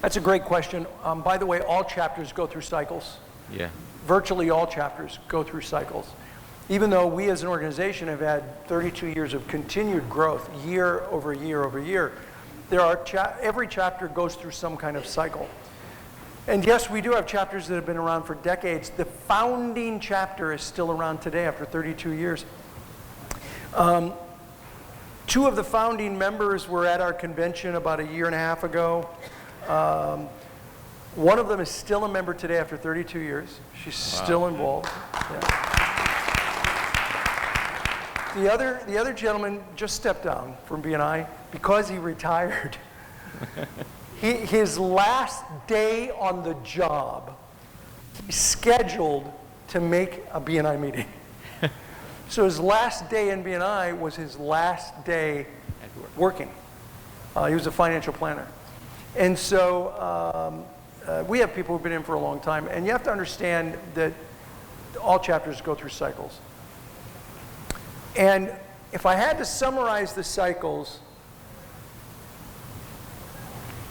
That's a great question. By the way, all chapters go through cycles. Yeah. Virtually all chapters go through cycles. Even though we as an organization have had 32 years of continued growth, year over year over year, every chapter goes through some kind of cycle. And yes, we do have chapters that have been around for decades. The founding chapter is still around today after 32 years. Two of the founding members were at our convention about a year and a half ago. One of them is still a member today after 32 years. She's still involved. Yeah. The other gentleman just stepped down from BNI because he retired. His last day on the job, he's scheduled to make a BNI meeting. So his last day in BNI was his last day working. He was a financial planner. And so we have people who've been in for a long time, and you have to understand that all chapters go through cycles. And if I had to summarize the cycles,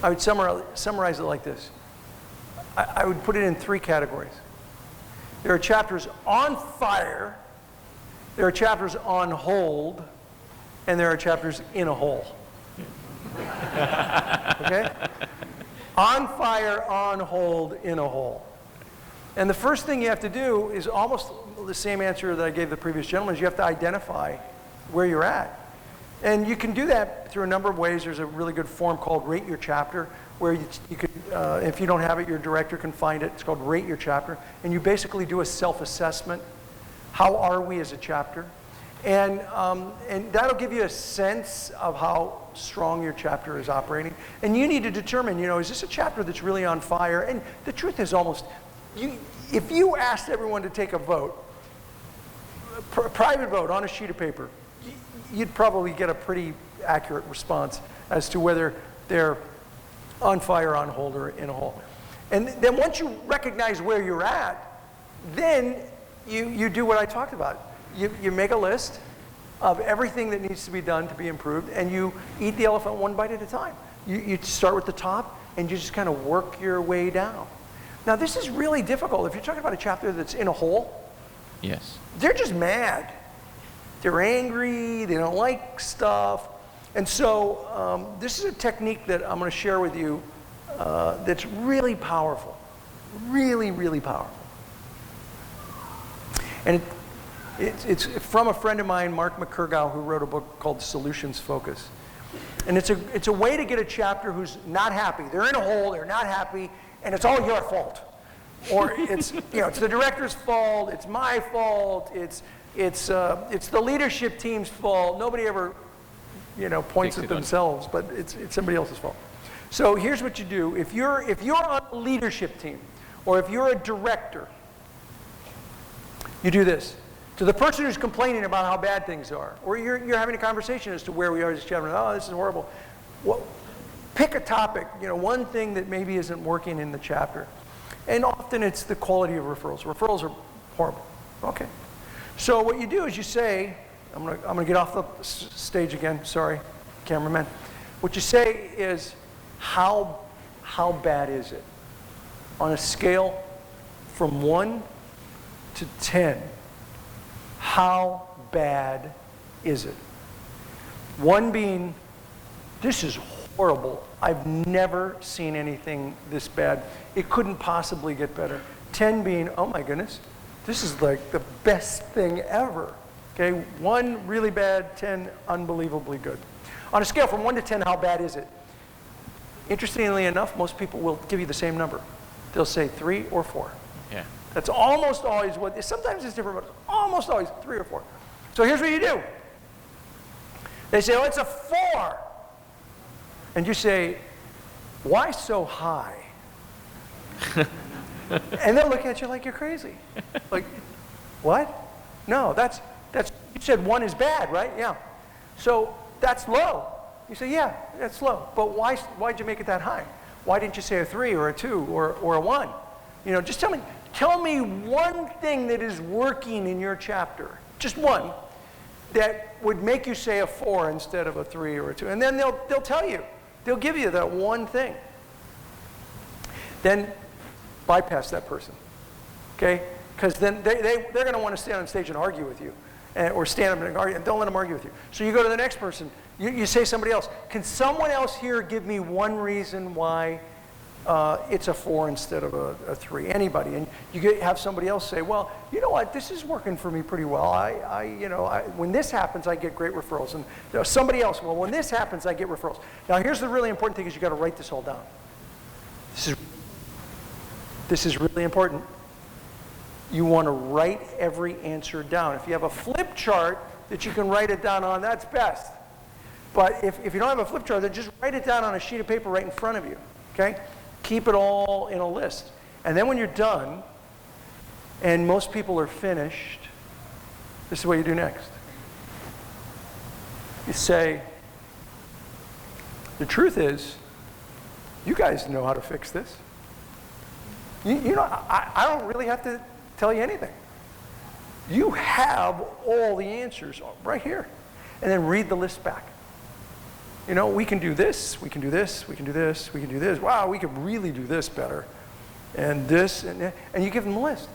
I would summarize it like this. I would put it in three categories. There are chapters on fire, there are chapters on hold, and there are chapters in a hole. Okay? On fire, on hold, in a hole. And the first thing you have to do is almost the same answer that I gave the previous gentleman, is you have to identify where you're at. And you can do that through a number of ways. There's a really good form called Rate Your Chapter, where you could, if you don't have it, your director can find it. It's called Rate Your Chapter. And you basically do a self-assessment. How are we as a chapter? And that'll give you a sense of how strong your chapter is operating. And you need to determine, is this a chapter that's really on fire? And the truth is if you asked everyone to take a vote, a private vote on a sheet of paper, you'd probably get a pretty accurate response as to whether they're on fire, on hold, or in a hole. And then once you recognize where you're at, then you do what I talked about. You make a list of everything that needs to be done to be improved, and you eat the elephant one bite at a time. You start with the top, and you just kind of work your way down. Now, this is really difficult. If you're talking about a chapter that's in a hole, yes, they're just mad. They're angry, they don't like stuff. And so this is a technique that I'm going to share with you that's really powerful. Really, really powerful. And it's from a friend of mine, Mark McCurgow, who wrote a book called Solutions Focus. And it's a way to get a chapter who's not happy. They're in a hole, they're not happy, and it's all your fault. Or it's the director's fault, it's my fault, it's the leadership team's fault. Nobody ever, points at themselves, but it's somebody else's fault. So here's what you do. If you're on a leadership team, or if you're a director, you do this. To the person who's complaining about how bad things are, or you're having a conversation as to where we are as a chapter, oh, this is horrible. Well, pick a topic, one thing that maybe isn't working in the chapter. And often it's the quality of referrals. Referrals are horrible. Okay. So what you do is you say, I'm gonna get off the stage again, sorry, cameraman. What you say is, how bad is it? On a scale from 1 to 10, how bad is it? 1 being, this is horrible. I've never seen anything this bad. It couldn't possibly get better. 10 being, oh my goodness, this is like the best thing ever. Okay, 1 really bad, 10 unbelievably good. On a scale from 1 to 10, how bad is it? Interestingly enough, most people will give you the same number. They'll say 3 or 4. Yeah. That's almost always what, sometimes it's different, but it's almost always 3 or 4. So here's what you do. They say, oh, it's a 4. And you say, why so high? And they'll look at you like you're crazy. Like, what? No, that's you said 1 is bad, right? Yeah. So that's low. You say, yeah, that's low. But why'd you make it that high? Why didn't you say a 3 or a 2 or a 1? Just tell me one thing that is working in your chapter, just one, that would make you say a 4 instead of a 3 or a 2. And then they'll tell you. They'll give you that one thing. then bypass that person, okay? Because then they're going to want to stand on stage and argue with you, or stand up and argue, and don't let them argue with you. So you go to the next person. You say somebody else. Can someone else here give me one reason why it's a 4 instead of a 3? Anybody? And you have somebody else say, well, you know what? This is working for me pretty well. When this happens, I get great referrals. And somebody else, well, when this happens, I get referrals. Now, here's the really important thing: is you got to write this all down. This is really important. You want to write every answer down. If you have a flip chart that you can write it down on, that's best. But if you don't have a flip chart, then just write it down on a sheet of paper right in front of you, okay? Keep it all in a list. And then when you're done, and most people are finished, this is what you do next. You say, the truth is, you guys know how to fix this. You know, I don't really have to tell you anything. You have all the answers right here. And then read the list back. You know, we can do this, we can do this, we can do this, we can do this. Wow, we could really do this better. And this, and that. And you give them a list.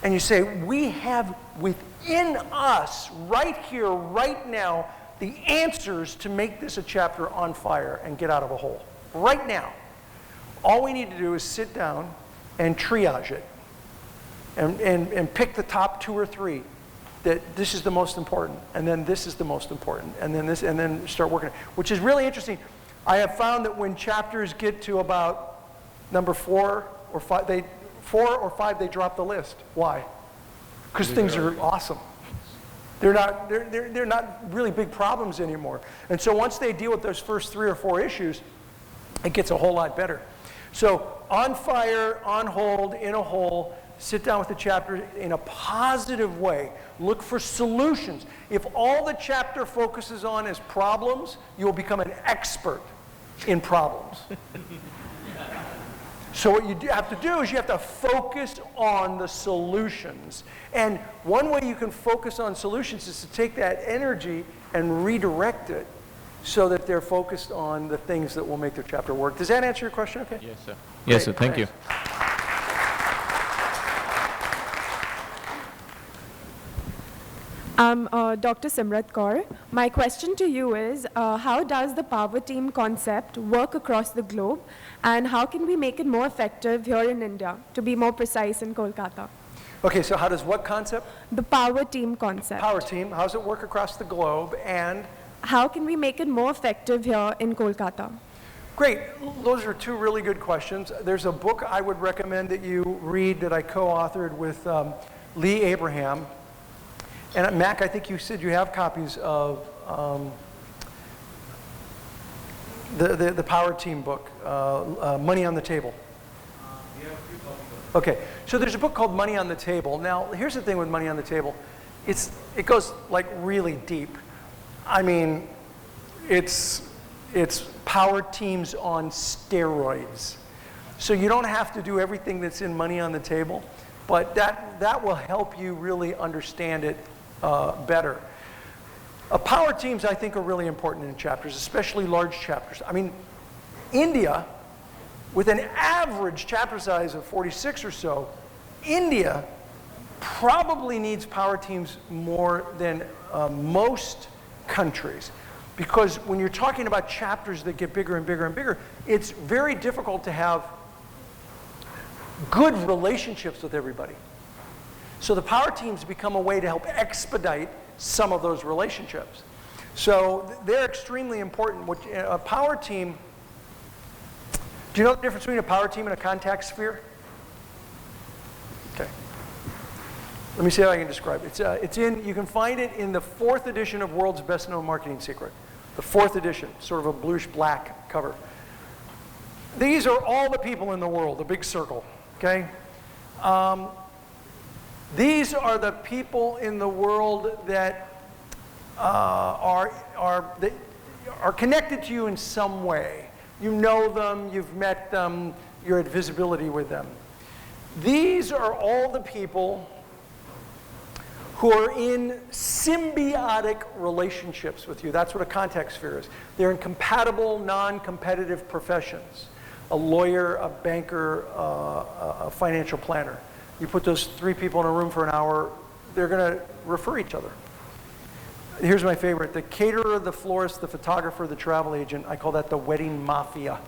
And you say, we have within us, right here, right now, the answers to make this a chapter on fire and get out of a hole. Right now. All we need to do is sit down and triage it. And pick the top 2 or 3. That this is the most important, and then this is the most important, and then this, and then start working. Which is really interesting. I have found that when chapters get to about number 4 or 5, they drop the list. Why? Because things are awesome. They're not really big problems anymore. And so once they deal with those first 3 or 4 issues, it gets a whole lot better. So on fire, on hold, in a hole. Sit down with the chapter in a positive way. Look for solutions. If all the chapter focuses on is problems, you will become an expert in problems. So what you have to do is you have to focus on the solutions. And one way you can focus on solutions is to take that energy and redirect it so that they're focused on the things that will make their chapter work. Does that answer your question okay? Yes, sir. Yes, sir. Thank you. I'm Dr. Simrat Kaur. My question to you is, how does the power team concept work across the globe, and how can we make it more effective here in India, to be more precise in Kolkata? Okay, so how does what concept? The power team concept. Power team. How does it work across the globe, and? How can we make it more effective here in Kolkata? Great. Those are 2 really good questions. There's a book I would recommend that you read that I co-authored with Lee Abraham. And Mac, I think you said you have copies of the Power Team book, Money on the Table. We have a few copies. Okay, so there's a book called Money on the Table. Now, here's the thing with Money on the Table. It goes like really deep. I mean, it's power teams on steroids. So you don't have to do everything that's in Money on the Table, but that will help you really understand it better. Power teams, I think, are really important in chapters, especially large chapters. I mean, India, with an average chapter size of 46 or so, India probably needs power teams more than most countries. Because when you're talking about chapters that get bigger and bigger and bigger, it's very difficult to have good relationships with everybody. So the power teams become a way to help expedite some of those relationships. So they're extremely important. A power team, do you know the difference between a power team and a contact sphere? Okay. Let me see how I can describe it. You can find it in the 4th edition of World's Best Known Marketing Secret. The 4th edition, sort of a bluish black cover. These are all the people in the world, a big circle, okay? These are the people in the world that are connected to you in some way. You know them, you've met them, you're at visibility with them. These are all the people who are in symbiotic relationships with you. That's what a contact sphere is. They're in compatible, non-competitive professions. a lawyer, a banker, a financial planner. You put those 3 people in a room for an hour, they're going to refer each other. Here's my favorite: the caterer, the florist, the photographer, the travel agent. I call that the wedding mafia.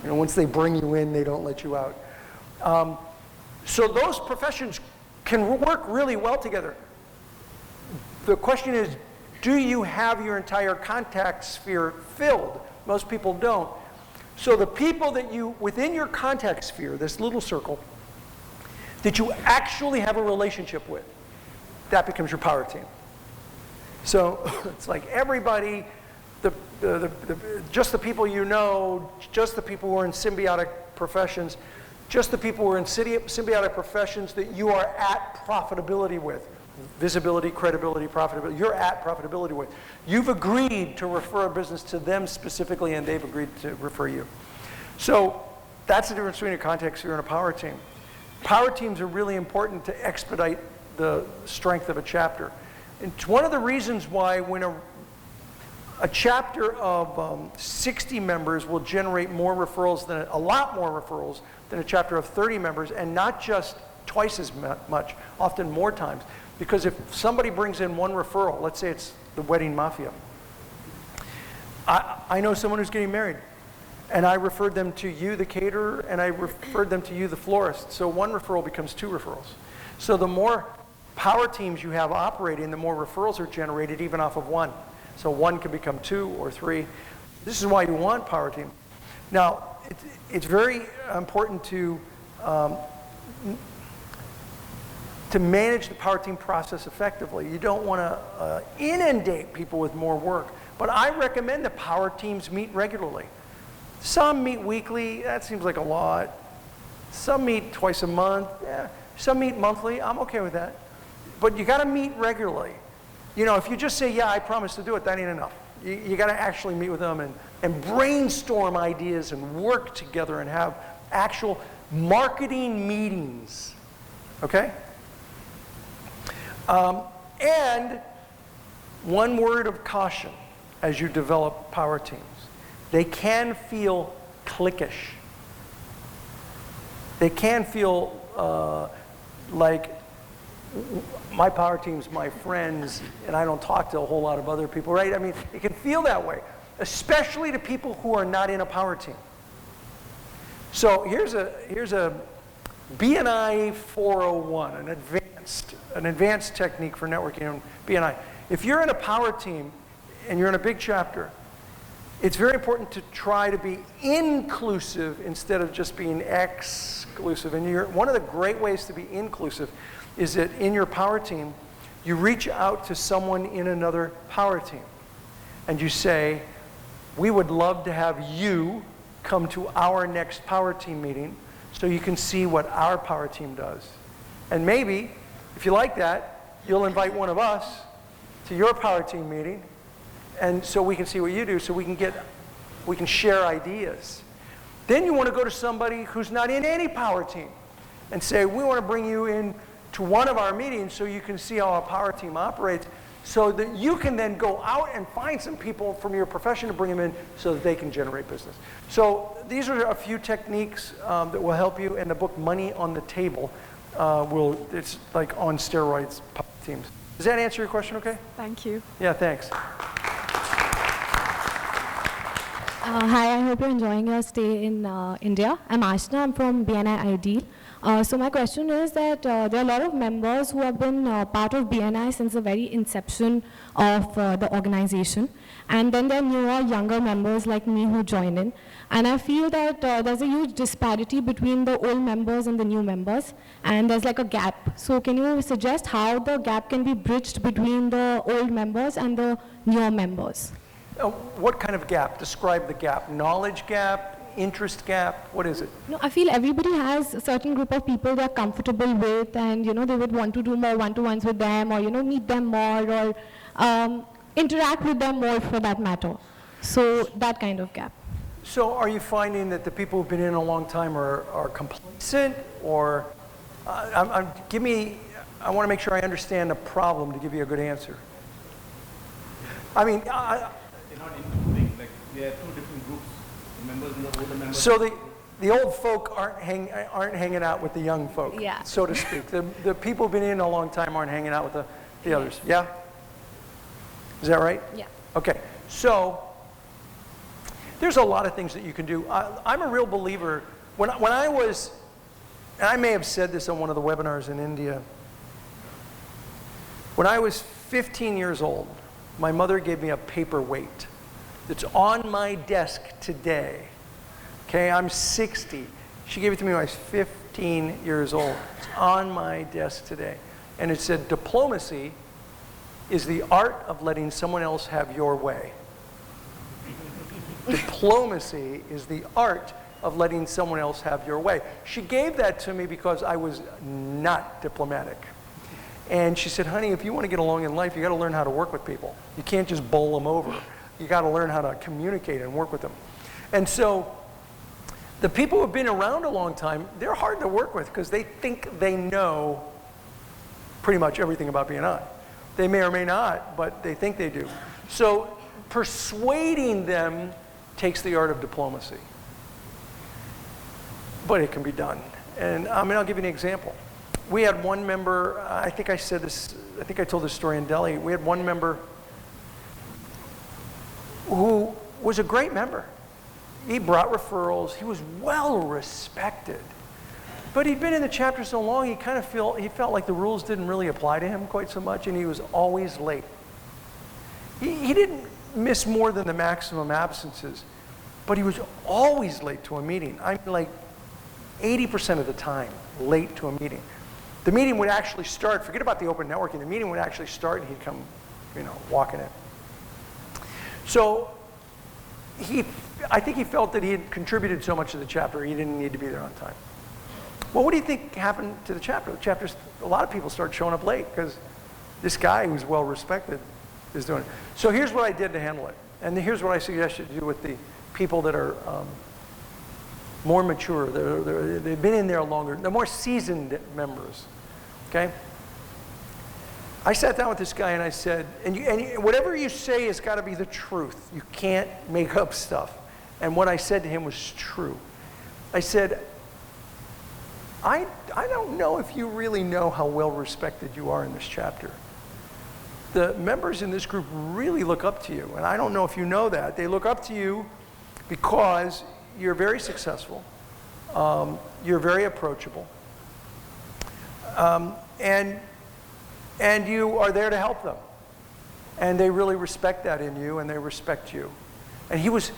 You know, once they bring you in, they don't let you out. So those professions can work really well together. The question is, do you have your entire contact sphere filled? Most people don't. So the people that you, within your contact sphere, this little circle, that you actually have a relationship with, that becomes your power team. So it's like everybody, just the people you know, just the people who are in symbiotic professions, just the people who are in symbiotic professions that you are at profitability with. Visibility, credibility, profitability, you're at profitability with. You've agreed to refer a business to them specifically, and they've agreed to refer you. So that's the difference between a contact sphere and a power team. Power teams are really important to expedite the strength of a chapter. It's one of the reasons why when a chapter of 60 members will generate more referrals than a lot more referrals than a chapter of 30 members, and not just twice as much, often more times. Because if somebody brings in one referral, let's say it's the wedding mafia, I know someone who's getting married, and I referred them to you, the caterer, and I referred them to you, the florist. So one referral becomes 2 referrals. So the more power teams you have operating, the more referrals are generated even off of 1. So 1 can become 2 or 3. This is why you want power team. Now, it's very important to manage the power team process effectively. You don't want to inundate people with more work. But I recommend that power teams meet regularly. Some meet weekly. That seems like a lot. Some meet twice a month. Yeah. Some meet monthly. I'm okay with that. But you got to meet regularly. You know, if you just say, yeah, I promise to do it, that ain't enough. You got to actually meet with them and brainstorm ideas and work together and have actual marketing meetings. Okay? And one word of caution as you develop power teams. They can feel cliquish. They can feel like my power team's my friends and I don't talk to a whole lot of other people, right? I mean, it can feel that way, especially to people who are not in a power team. So here's a BNI 401, an advanced technique for networking on BNI. If you're in a power team and you're in a big chapter, it's very important to try to be inclusive instead of just being exclusive. And one of the great ways to be inclusive is that in your power team, you reach out to someone in another power team. And you say, we would love to have you come to our next power team meeting so you can see what our power team does. And maybe, if you like that, you'll invite one of us to your power team meeting, and so we can see what you do, so we can share ideas. Then you want to go to somebody who's not in any power team and say, we want to bring you in to one of our meetings so you can see how our power team operates, so that you can then go out and find some people from your profession to bring them in so that they can generate business. So these are a few techniques that will help you, and the book Money on the Table it's like on steroids, power teams. Does that answer your question okay? Thank you. Yeah, thanks. Hi, I hope you're enjoying your stay in India. I'm Ashna, I'm from BNI Ideal. So my question is that there are a lot of members who have been part of BNI since the very inception of the organization. And then there are newer, younger members like me who join in. And I feel that there's a huge disparity between the old members and the new members. And there's like a gap. So can you suggest how the gap can be bridged between the old members and the newer members? What kind of gap? Describe the gap. Knowledge gap? Interest gap? What is it? No, I feel everybody has a certain group of people they're comfortable with, and they would want to do more one-to-ones with them, or meet them more, or interact with them more for that matter. So that kind of gap. So are you finding that the people who've been in a long time are complacent, or I want to make sure I understand the problem to give you a good answer. I mean, They're not including, like there are 2 different groups. The members members and who the members. So the old folk aren't hanging out with the young folk, Yeah. so to speak. The people who've been in a long time aren't hanging out with the others. Yeah? Is that right? Yeah. Okay. So there's a lot of things that you can do. I'm a real believer. When I was, and I may have said this on one of the webinars in India, when I was 15 years old, my mother gave me a paperweight that's on my desk today. Okay, I'm 60. She gave it to me when I was 15 years old. It's on my desk today. And it said, diplomacy is the art of letting someone else have your way. Diplomacy is the art of letting someone else have your way. She gave that to me because I was not diplomatic. And she said, honey, if you want to get along in life, you got to learn how to work with people. You can't just bowl them over. You got to learn how to communicate and work with them. And so the people who have been around a long time, they're hard to work with because they think they know pretty much everything about BNI. They may or may not, but they think they do. So persuading them takes the art of diplomacy. But it can be done. And I'll give you an example. We had one member, I think I told this story in Delhi. We had one member who was a great member. He brought referrals. He was well respected. But he'd been in the chapter so long, he felt like the rules didn't really apply to him quite so much, and he was always late. He didn't miss more than the maximum absences, but he was always late to a meeting. I'm like 80% of the time late to a meeting. The meeting would actually start, forget about the open networking, the meeting would actually start and he'd come, walking in. So I think he felt that he had contributed so much to the chapter, he didn't need to be there on time. Well, what do you think happened to the chapter? The chapters, a lot of people start showing up late because this guy who's well respected is doing it. So here's what I did to handle it. And here's what I suggest you do with the people that are more mature. They've been in there longer. They're more seasoned members. Okay? I sat down with this guy and I said, whatever you say has got to be the truth. You can't make up stuff. And what I said to him was true. I said, I don't know if you really know how well respected you are in this chapter. The members in this group really look up to you, and I don't know if you know that. They look up to you because you're very successful, you're very approachable, and you are there to help them. And they really respect that in you, and they respect you. And he was,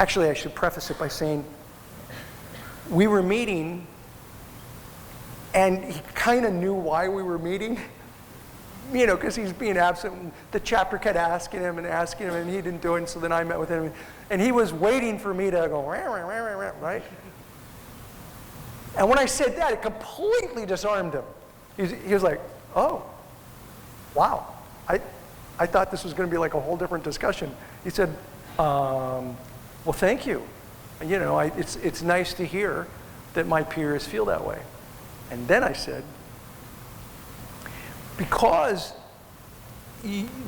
actually I should preface it by saying, we were meeting, and he kind of knew why we were meeting, because he's being absent. And the chapter kept asking him, and he didn't do it, and so then I met with him. And he was waiting for me to go, rah, rah, rah, rah, rah, right? And when I said that, it completely disarmed him. He was like, oh, wow. I thought this was going to be like a whole different discussion. He said, well, thank you. And, it's nice to hear that my peers feel that way. And then I said, because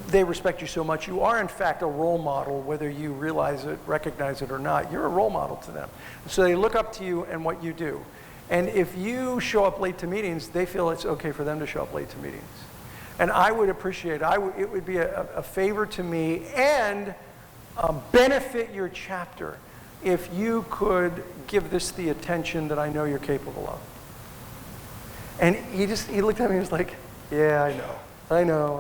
they respect you so much, you are in fact a role model, whether you realize it, recognize it or not. You're a role model to them. So they look up to you and what you do. And if you show up late to meetings, they feel it's okay for them to show up late to meetings. And I would appreciate, it would be a favor to me and benefit your chapter if you could give this the attention that I know you're capable of. And he looked at me and was like, yeah, I know,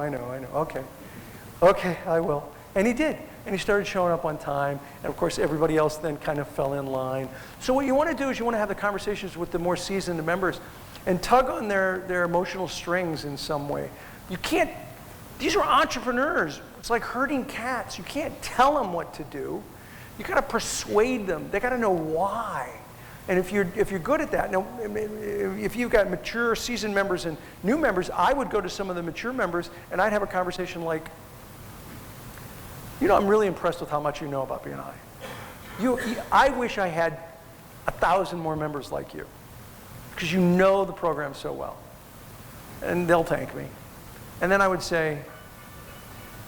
okay, I will. And he did, and he started showing up on time, and of course everybody else then kind of fell in line. So what you want to do is you want to have the conversations with the more seasoned members and tug on their emotional strings in some way. You can't, these are entrepreneurs. It's like herding cats. You can't tell them what to do. You got to persuade them. They got to know why. And if you're good at that, now if you've got mature, seasoned members and new members, I would go to some of the mature members and I'd have a conversation like, I'm really impressed with how much you know about BNI. I wish I had 1,000 more members like you, because you know the program so well. And they'll thank me. And then I would say,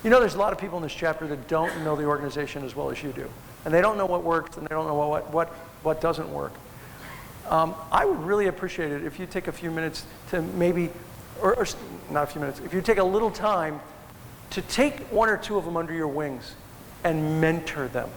You know, there's a lot of people in this chapter that don't know the organization as well as you do. And they don't know what works, and they don't know what doesn't work. I would really appreciate it if you take a few minutes to maybe, or not a few minutes, if you take a little time to take one or two of them under your wings and mentor them.